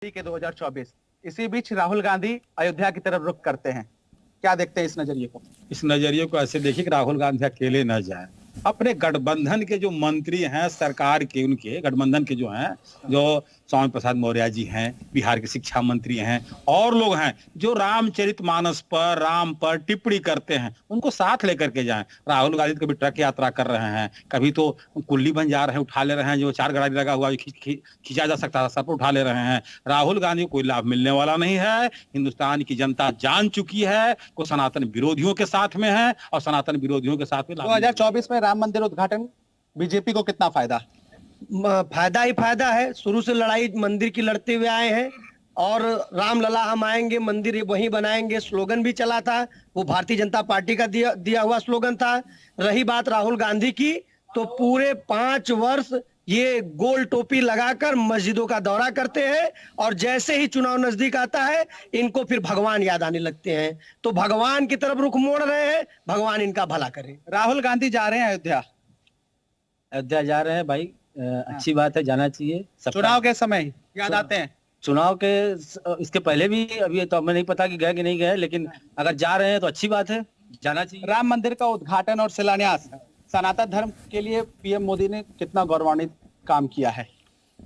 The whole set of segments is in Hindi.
के 2024 इसी बीच राहुल गांधी अयोध्या की तरफ रुख करते हैं। क्या देखते हैं इस नजरिए को? इस नजरिए को ऐसे देखिए कि राहुल गांधी अकेले न जाए, अपने गठबंधन के जो मंत्री हैं सरकार के, उनके गठबंधन के जो हैं, जो स्वामी प्रसाद मौर्य जी हैं, बिहार के शिक्षा मंत्री हैं, और लोग हैं जो रामचरितमानस पर, राम पर टिप्पणी करते हैं, उनको साथ लेकर के जाएं। राहुल गांधी कभी ट्रक यात्रा कर रहे हैं, कभी तो कुल्ली बन जा रहे हैं, उठा ले रहे हैं, जो 4 गाड़ी लगा हुआ खींचा जा सकता था सब पर उठा ले रहे हैं। राहुल गांधी को कोई लाभ मिलने वाला नहीं है। हिंदुस्तान की जनता जान चुकी है को सनातन विरोधियों के साथ में है, और सनातन विरोधियों के साथ में 2024 में राम मंदिर उद्घाटन बीजेपी को कितना फायदा? फायदा ही फायदा है। शुरू से लड़ाई मंदिर की लड़ते हुए आए हैं, और राम लला हम आएंगे, मंदिर वहीं बनाएंगे स्लोगन भी चला था। वो भारतीय जनता पार्टी का दिया हुआ स्लोगन था। रही बात राहुल गांधी की, तो पूरे 5 वर्ष ये गोल टोपी लगाकर मस्जिदों का दौरा करते हैं, और जैसे ही चुनाव नजदीक आता है इनको फिर भगवान याद आने लगते हैं। तो भगवान की तरफ रुख मोड़ रहे हैं, भगवान इनका भला करे। राहुल गांधी जा रहे हैं अयोध्या जा रहे हैं भाई, अच्छी बात है, जाना चाहिए। चुनाव के समय याद आते हैं? चुनाव के इसके पहले भी, अभी तो हमें नहीं पता कि गए कि नहीं गए, लेकिन अगर जा रहे हैं तो अच्छी बात है, जाना चाहिए। राम मंदिर का उद्घाटन और शिलान्यास सनातन धर्म के लिए पीएम मोदी ने कितना गौरवान्वित काम किया है?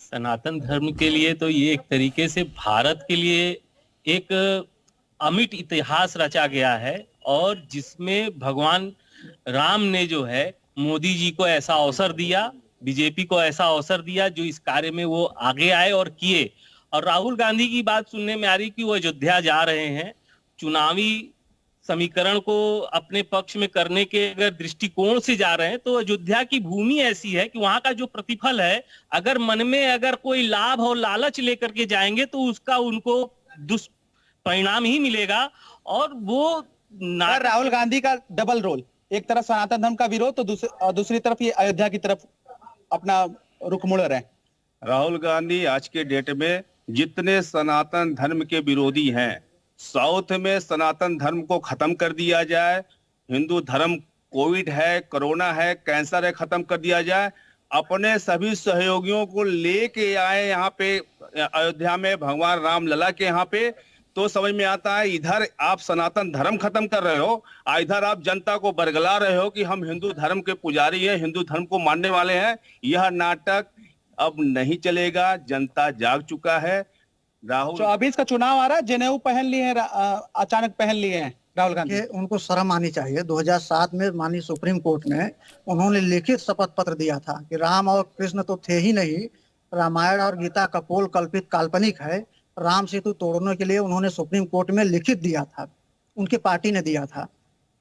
सनातन धर्म के लिए तो ये एक तरीके से भारत के लिए एक अमिट इतिहास रचा गया है, और जिसमें भगवान राम ने जो है मोदी जी को ऐसा अवसर दिया, बीजेपी को ऐसा अवसर दिया, जो इस कार्य में वो आगे आए और किए। और राहुल गांधी की बात सुनने में आ रही कि वो अयोध्या जा रहे हैं। चुनावी समीकरण को अपने पक्ष में करने के अगर दृष्टिकोण से जा रहे हैं, तो अयोध्या की भूमि ऐसी है कि वहां का जो प्रतिफल है, अगर मन में अगर कोई लाभ और लालच लेकर के जाएंगे तो उसका उनको दुष्परिणाम ही मिलेगा। और वो राहुल गांधी का डबल रोल, एक तरफ सनातन धर्म का विरोध, तो दूसरी तरफ ये अयोध्या की तरफ अपना रुख मोड़ रहे हैं। राहुल गांधी आज के डेट में जितने सनातन धर्म के विरोधी हैं, साउथ में सनातन धर्म को खत्म कर दिया जाए, हिंदू धर्म कोविड है, कोरोना है, कैंसर है, खत्म कर दिया जाए, अपने सभी सहयोगियों को लेके आए यहाँ पे अयोध्या में भगवान राम लला के यहाँ पे, तो समझ में आता है इधर आप सनातन धर्म खत्म कर रहे हो, इधर आप जनता को बरगला रहे हो कि हम हिंदू धर्म के पुजारी हैं, हिंदू धर्म को मानने वाले हैं। यह नाटक अब नहीं चलेगा, जनता जाग चुका है। राहुल 24 का चुनाव आ रहा है, जनेऊ पहन लिए हैं, अचानक पहन लिए हैं राहुल गांधी। उनको शर्म आनी चाहिए। 2007 में माननीय सुप्रीम कोर्ट ने उन्होंने लिखित शपथ पत्र दिया था कि राम और कृष्ण तो थे ही नहीं, रामायण और गीता कपोल कल्पित काल्पनिक है। राम सेतु तोड़ने के लिए उन्होंने सुप्रीम कोर्ट में लिखित दिया था, उनकी पार्टी ने दिया था।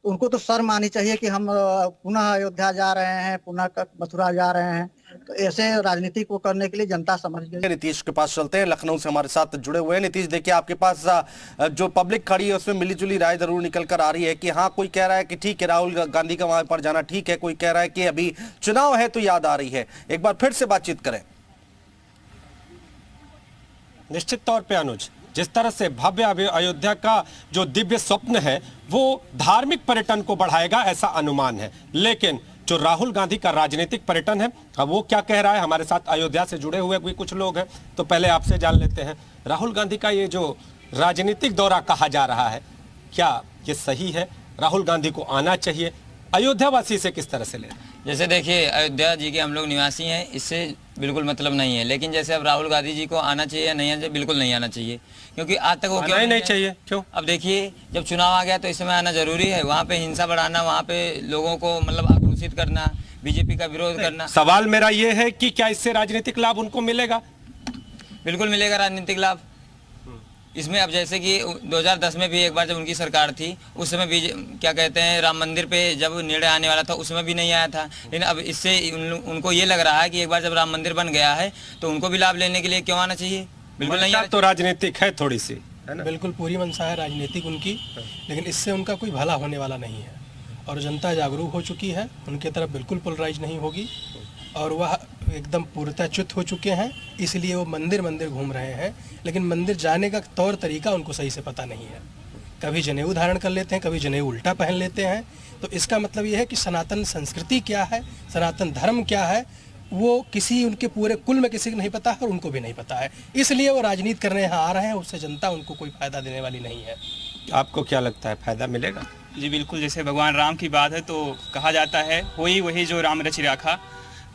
उनको तो शर्म आनी चाहिए कि हम पुनः अयोध्या जा रहे हैं, पुनः मथुरा जा रहे हैं। तो ऐसे राजनीति को करने के लिए जनता समझ गई। नीतीश के पास चलते हैं, लखनऊ से हमारे साथ जुड़े हुए हैं। नीतीश, देखिए आपके पास जो पब्लिक खड़ी है उसमें मिलीजुली राय जरूर निकल कर आ रही है कि हाँ, कोई कह रहा है कि ठीक है राहुल गांधी का वहां पर जाना ठीक है, कोई कह रहा है कि अभी चुनाव है तो याद आ रही है। एक बार फिर से बातचीत करें। निश्चित तौर पे अनुज, जिस तरह से भव्य अयोध्या का जो दिव्य स्वप्न है वो धार्मिक पर्यटन को बढ़ाएगा, ऐसा अनुमान है। लेकिन जो राहुल गांधी का राजनीतिक पर्यटन है, अब वो क्या कह रहा है, हमारे साथ अयोध्या से जुड़े हुए भी कुछ लोग हैं, तो पहले आपसे जान लेते हैं। राहुल गांधी का ये जो राजनीतिक दौरा कहा जा रहा है, क्या ये सही है? राहुल गांधी को आना चाहिए? अयोध्या वासी से किस तरह से ले? जैसे देखिए, अयोध्या जी के हम लोग निवासी हैं, इससे बिल्कुल मतलब नहीं है। लेकिन जैसे अब राहुल गांधी जी को आना चाहिए या नहीं आना चाहिए, बिल्कुल नहीं आना चाहिए, क्योंकि आज तक वो क्यों नहीं चाहिए? क्यों? अब देखिए, जब चुनाव आ गया तो इस समय आना जरूरी है। वहाँ पे हिंसा बढ़ाना, वहाँ पे लोगों को मतलब आक्रोशित करना, बीजेपी का विरोध करना। सवाल मेरा ये है कि क्या इससे राजनीतिक लाभ उनको मिलेगा? बिल्कुल मिलेगा राजनीतिक लाभ इसमें। अब जैसे कि 2010 में भी एक बार जब उनकी सरकार थी, उस समय भी क्या कहते हैं, राम मंदिर पे जब निर्णय आने वाला था उस समय भी नहीं आया था। लेकिन अब इससे उनको ये लग रहा है कि एक बार जब राम मंदिर बन गया है तो उनको भी लाभ लेने के लिए क्यों आना चाहिए? बिल्कुल नहीं। तो राजनीतिक है थोड़ी सी, है ना? बिल्कुल पूरी मंशा है राजनीतिक उनकी, लेकिन इससे उनका कोई भला होने वाला नहीं है। और जनता जागरूक हो चुकी है, उनके तरफ बिल्कुल पोलराइज नहीं होगी, और वह एकदम पूर्णतः च्युत हो चुके हैं। इसलिए वो मंदिर मंदिर घूम रहे हैं, लेकिन मंदिर जाने का तौर तरीका उनको सही से पता नहीं है। कभी जनेऊ धारण कर लेते हैं, कभी जनेऊ उल्टा पहन लेते हैं। तो इसका मतलब ये है कि सनातन संस्कृति क्या है, सनातन धर्म क्या है, वो किसी उनके पूरे कुल में किसी को नहीं पता है और उनको भी नहीं पता है, इसलिए वो राजनीति करने यहाँ आ रहे हैं। उससे जनता उनको कोई फायदा देने वाली नहीं है। आपको क्या लगता है, फायदा मिलेगा? जी बिल्कुल, जैसे भगवान राम की बात है तो कहा जाता है होई वही जो राम रचि राखा।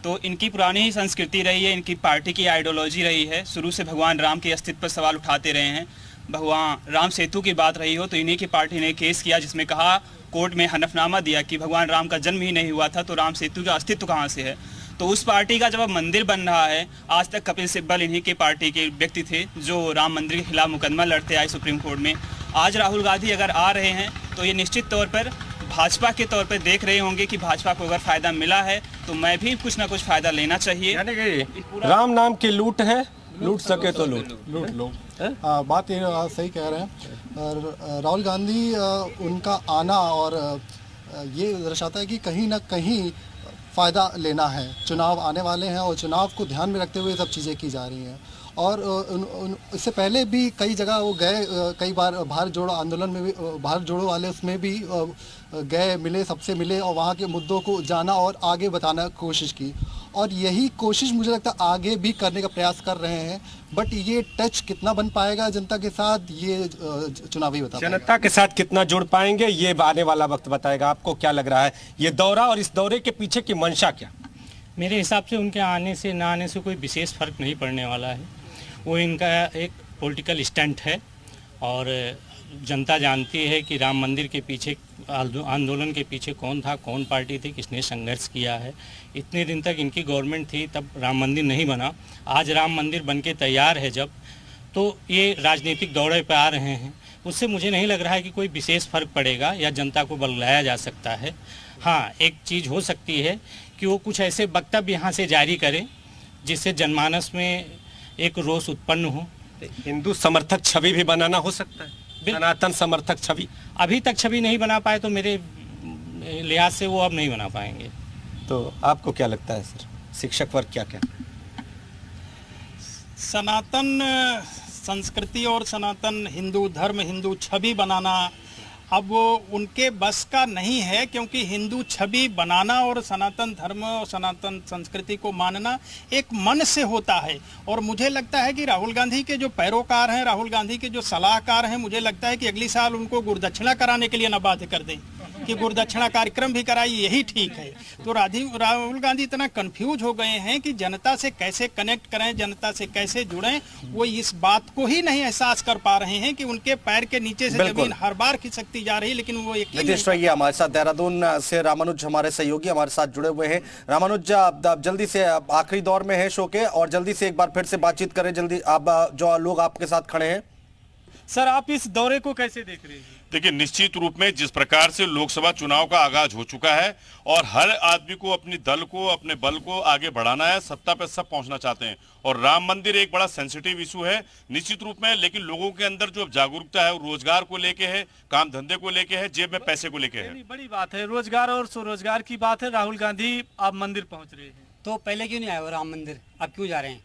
तो इनकी पुरानी ही संस्कृति रही है, इनकी पार्टी की आइडियोलॉजी रही है, शुरू से भगवान राम के अस्तित्व पर सवाल उठाते रहे हैं। भगवान राम सेतु की बात रही हो तो इन्हीं की पार्टी ने केस किया जिसमें कहा, कोर्ट में हनफनामा दिया कि भगवान राम का जन्म ही नहीं हुआ था तो राम सेतु का अस्तित्व कहाँ से है। तो उस पार्टी का जब अब मंदिर बन रहा है, आज तक कपिल सिब्बल इन्हीं के पार्टी के व्यक्ति थे जो राम मंदिर के खिलाफ मुकदमा लड़ते आए सुप्रीम कोर्ट में। आज राहुल गांधी अगर आ रहे हैं तो ये निश्चित तौर पर भाजपा के तौर पर देख रहे होंगे कि भाजपा को अगर फायदा मिला है तो मैं भी कुछ ना कुछ फायदा लेना चाहिए। यानी कि राम नाम की लूट है, लूट सके तो लूट लो। बात ये सही कह रहे हैं। और राहुल गांधी उनका आना और ये दर्शाता है कि कहीं ना कहीं फ़ायदा लेना है। चुनाव आने वाले हैं और चुनाव को ध्यान में रखते हुए सब चीज़ें की जा रही हैं। और इससे पहले भी कई जगह वो गए, कई बार भारत जोड़ो आंदोलन में भी, भारत जोड़ो वाले उसमें भी गए, मिले, सबसे मिले और वहाँ के मुद्दों को जाना और आगे बताना कोशिश की। और यही कोशिश मुझे लगता है आगे भी करने का प्रयास कर रहे हैं। बट ये टच कितना बन पाएगा जनता के साथ, ये चुनावी बता पाएगा। जनता के साथ कितना जुड़ पाएंगे ये आने वाला वक्त बताएगा। आपको क्या लग रहा है ये दौरा और इस दौरे के पीछे की मंशा क्या? मेरे हिसाब से उनके आने से ना आने से कोई विशेष फर्क नहीं पड़ने वाला है। वो इनका एक पॉलिटिकल स्टंट है और जनता जानती है कि राम मंदिर के पीछे, आंदोलन के पीछे कौन था, कौन पार्टी थी, किसने संघर्ष किया है। इतने दिन तक इनकी गवर्नमेंट थी तब राम मंदिर नहीं बना। आज राम मंदिर बनके तैयार है जब, तो ये राजनीतिक दौरे पर आ रहे हैं। उससे मुझे नहीं लग रहा है कि कोई विशेष फर्क पड़ेगा या जनता को बलगाया जा सकता है। हाँ, एक चीज़ हो सकती है कि वो कुछ ऐसे वक्तव्य यहाँ से जारी करें जिससे जनमानस में एक रोष उत्पन्न हो। हिंदू समर्थक छवि भी बनाना हो सकता है, सनातन समर्थक छवि। अभी तक छवि नहीं बना पाए तो मेरे लिहाज से वो अब नहीं बना पाएंगे। तो आपको क्या लगता है सर, शिक्षक वर्ग क्या कहता है? सनातन संस्कृति और सनातन हिंदू धर्म, हिंदू छवि बनाना अब वो उनके बस का नहीं है, क्योंकि हिंदू छवि बनाना और सनातन धर्म और सनातन संस्कृति को मानना एक मन से होता है। और मुझे लगता है कि राहुल गांधी के जो पैरोकार हैं, राहुल गांधी के जो सलाहकार हैं, मुझे लगता है कि अगली साल उनको गुरुदक्षिणा कराने के लिए न बाध्य कर दें कि गुरुदक्षिणा कार्यक्रम भी कराई, यही ठीक है। तो राहुल गांधी इतना कंफ्यूज हो गए हैं कि जनता से कैसे कनेक्ट करें, जनता से कैसे जुड़ें, वो इस बात को ही नहीं एहसास कर पा रहे हैं कि उनके पैर के नीचे से जमीन हर बार खिसकती जा रही है, लेकिन वो यकीन नितीश रहिए हमारे साथ। देहरादून से रामानुज हमारे सहयोगी हमारे साथ जुड़े हुए हैं। रामानुज, जल्दी से आखिरी दौर में है शो के और जल्दी से एक बार फिर से बातचीत करें। जल्दी आप, जो लोग आपके साथ खड़े हैं, सर आप इस दौरे को कैसे देख रहे हैं? देखिए, निश्चित रूप में जिस प्रकार से लोकसभा चुनाव का आगाज हो चुका है और हर आदमी को अपनी दल को, अपने बल को आगे बढ़ाना है, सत्ता पे सब पहुंचना चाहते हैं और राम मंदिर एक बड़ा सेंसिटिव इशू है निश्चित रूप में। लेकिन लोगों के अंदर जो जागरूकता है वो रोजगार को लेके है, काम धंधे को लेके है, जेब में पैसे को लेके है। बड़ी बात है, रोजगार और स्वरोजगार की बात है। राहुल गांधी आप मंदिर पहुंच रहे हैं, तो पहले क्यों नहीं आए वो राम मंदिर, अब क्यों जा रहे हैं?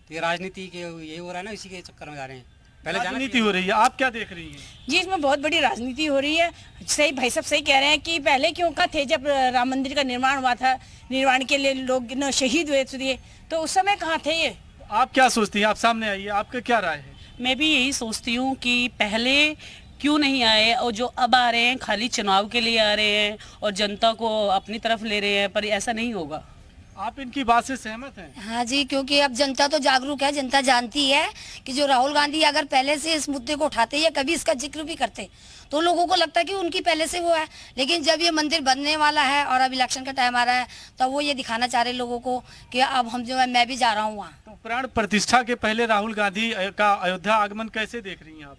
तो ये राजनीति के ये हो रहा है ना, इसी के चक्कर में जा रहे हैं। पहले राजनीति हो रही है, आप क्या देख रही हैं? जी, इसमें बहुत बड़ी राजनीति हो रही है। सही भाई साहब सही कह रहे हैं कि पहले क्यों का थे, जब राम मंदिर का निर्माण हुआ था, निर्माण के लिए लोग न शहीद हुए थे, तो उस समय कहाँ थे ये? आप क्या सोचती हैं? आप सामने आइए, आपका क्या राय है? मैं भी यही सोचती हूँ कि पहले क्यों नहीं आए और जो अब आ रहे हैं खाली चुनाव के लिए आ रहे हैं और जनता को अपनी तरफ ले रहे हैं, पर ऐसा नहीं होगा। आप इनकी बात से सहमत हैं? हाँ जी, क्योंकि अब जनता तो जागरूक है, जनता जानती है कि जो राहुल गांधी अगर पहले से इस मुद्दे को उठाते या कभी इसका जिक्र भी करते तो लोगों को लगता है कि उनकी पहले से वो है। लेकिन जब ये मंदिर बनने वाला है और अब इलेक्शन का टाइम आ रहा है तो वो ये दिखाना चाह रहे लोगों को कि अब हम जो है, मैं भी जा रहा हूँ वहाँ। तो प्राण प्रतिष्ठा के पहले राहुल गांधी का अयोध्या आगमन कैसे देख रही हैं आप?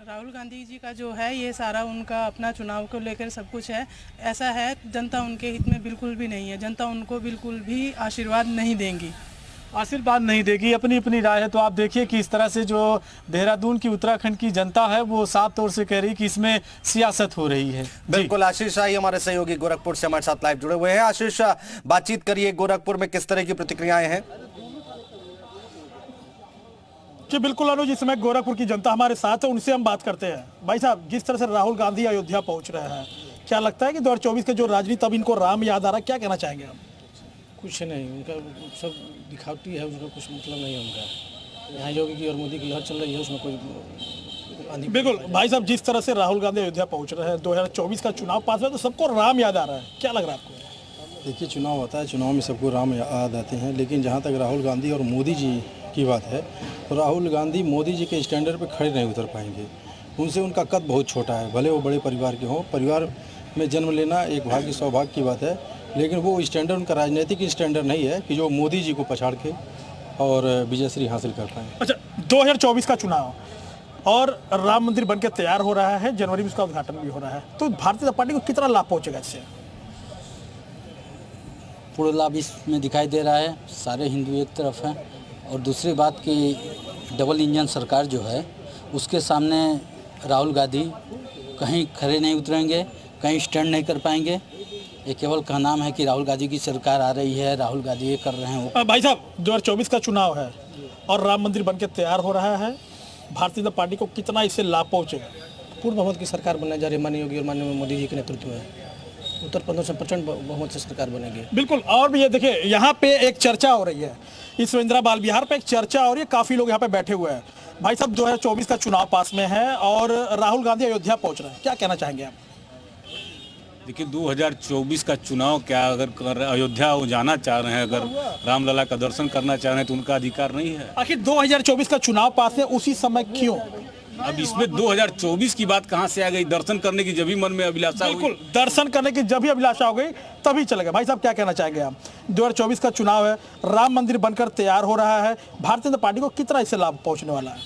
राहुल गांधी जी का जो है ये सारा उनका अपना चुनाव को लेकर सब कुछ है, ऐसा है जनता उनके हित में बिल्कुल भी नहीं है। जनता उनको बिल्कुल भी आशीर्वाद नहीं देंगी, आशीर्वाद नहीं देगी, अपनी अपनी राय है। तो आप देखिए कि इस तरह से जो देहरादून की, उत्तराखंड की जनता है वो साफ तौर से कह रही कि इसमें सियासत हो रही है। बिल्कुल। आशीष आई हमारे सहयोगी गोरखपुर से हमारे साथ लाइव जुड़े हुए हैं। आशीष, बातचीत करिए, गोरखपुर में किस तरह की प्रतिक्रियाएं हैं? जी बिल्कुल अनुज, इस समय गोरखपुर की जनता हमारे साथ है, उनसे हम बात करते हैं। भाई साहब, जिस तरह से राहुल गांधी अयोध्या पहुंच रहे हैं, क्या लगता है कि 2024 के जो राजनीति अब इनको राम याद आ रहा है, क्या कहना चाहेंगे आप? कुछ नहीं, उनका सब दिखावटी है, उसका कुछ मतलब नहीं है उनका। यहाँ योगी और मोदी की लहर चल रही है, उसमें कोई बिल्कुल भाई साहब, जिस तरह से राहुल गांधी अयोध्या पहुंच रहे हैं, 2024 का चुनाव पास हुआ तो सबको राम याद आ रहा है, क्या लग रहा है आपको? देखिए, चुनाव होता है, चुनाव में सबको राम याद आते हैं, लेकिन जहाँ तक राहुल गांधी और मोदी जी की बात है तो राहुल गांधी मोदी जी के स्टैंडर्ड पे खड़े नहीं उतर पाएंगे। उनसे उनका कद बहुत छोटा है, भले वो बड़े परिवार के हों, परिवार में जन्म लेना एक भाग्य सौभाग्य की बात है, लेकिन वो स्टैंडर्ड उनका राजनीतिक स्टैंडर्ड नहीं है कि जो मोदी जी को पछाड़ के और विजयश्री हासिल कर पाएँ। अच्छा, 2024 का चुनाव और राम मंदिर बनके तैयार हो रहा है, जनवरी में उसका उद्घाटन भी हो रहा है, तो भारतीय जनता पार्टी को कितना लाभ पहुंचेगा इससे? पूरा लाभ इसमें दिखाई दे रहा है, सारे हिंदू एक तरफ हैं, और दूसरी बात कि डबल इंजन सरकार जो है उसके सामने राहुल गांधी कहीं खड़े नहीं उतरेंगे, कहीं स्टैंड नहीं कर पाएंगे। ये केवल का नाम है कि राहुल गांधी की सरकार आ रही है, राहुल गांधी ये कर रहे हैं वो। भाई साहब, 2024 का चुनाव है और राम मंदिर बनके तैयार हो रहा है, भारतीय जनता पार्टी को कितना इससे लाभ पहुंचेगा? पूर्ण बहुमत की सरकार बनने जा रही है माननीय योगी और माननीय मोदी जी के नेतृत्व में, उत्तर प्रदेश में प्रचंड बहुमत से सरकार बनेगी। बिल्कुल। और भी ये देखिए, यहाँ पे एक चर्चा हो रही है, इस इंदिरा बाल विहार पे एक चर्चा हो रही है, काफी लोग यहाँ पे बैठे हुए हैं। भाई साहब, 2024 का चुनाव पास में है और राहुल गांधी अयोध्या पहुंच रहे हैं, क्या कहना चाहेंगे आप? देखिए, 2024 का चुनाव क्या, अगर अयोध्या वो जाना चाह रहे हैं, अगर रामलला का दर्शन करना चाह रहे हैं तो उनका अधिकार नहीं है। आखिर 2024 का चुनाव पास है, उसी समय क्यों? अब इसमें 2024 की बात कहां से आ गई? दर्शन करने की जब भी मन में अभिलाषा हुई। बिल्कुल, दर्शन करने की जब भी अभिलाषा हो गई तभी चलेगा। भाई साहब, क्या कहना चाहेंगे आप? 2024 का चुनाव है, राम मंदिर बनकर तैयार हो रहा है, भारतीय जनता पार्टी को कितना इससे लाभ पहुंचने वाला है?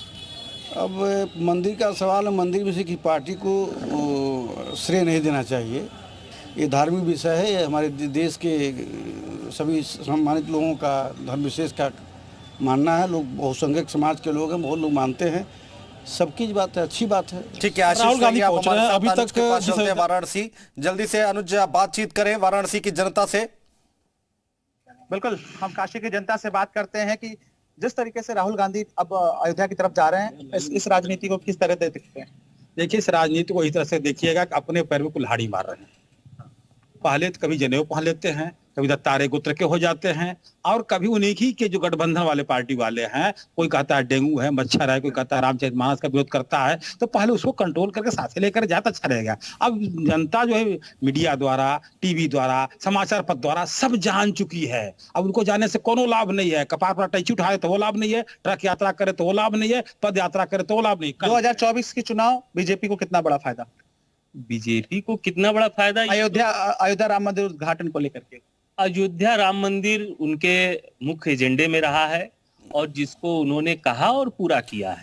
अब मंदिर का सवाल है, मंदिर में से की पार्टी को श्रेय नहीं देना चाहिए। ये धार्मिक विषय है, ये हमारे देश के सभी सम्मानित लोगों का धर्म विशेष का मानना है। लोग बहुसंख्यक समाज के लोग हैं, बहुत लोग मानते हैं, सबकी बात है, अच्छी बात है। ठीक है, राहुल गांधी पहुंच रहे हैं, अभी तक वाराणसी जल्दी से अनुज बातचीत करें वाराणसी की जनता से। बिल्कुल, हम काशी की जनता से बात करते हैं कि जिस तरीके से राहुल गांधी अब अयोध्या की तरफ जा रहे हैं, इस राजनीति को किस तरह से देखते हैं? देखिए, इस राजनीति को इस तरह से देखिएगा कि अपने पैर में कुल्हाड़ी मार रहे हैं। पहले तो कभी जनेऊ पहन लेते हैं, कभी दत्तारे गोत्र के हो जाते हैं, और कभी उन्हीं की के जो गठबंधन वाले पार्टी वाले हैं, कोई कहता है डेंगू है, मच्छर है, कोई कहता है रामचरितमानस का विरोध करता है, तो पहले उसको कंट्रोल करके साथ लेकर जाता अच्छा रहेगा। अब जनता जो है मीडिया द्वारा, टीवी द्वारा, समाचार पत्र द्वारा सब जान चुकी है। अब उनको जाने से कोनो लाभ नहीं है। कपार पर टैची उठाए तो वो लाभ नहीं है, ट्रक यात्रा करे तो वो लाभ नहीं है, पद यात्रा करे तो वो लाभ नहीं। 2024 के चुनाव बीजेपी को कितना बड़ा फायदा? बीजेपी को कितना बड़ा फायदा? अयोध्या राम मंदिर उद्घाटन को लेकर के अयोध्या राम मंदिर उनके मुख्य एजेंडे में रहा है, और जिसको उन्होंने कहा और पूरा किया है।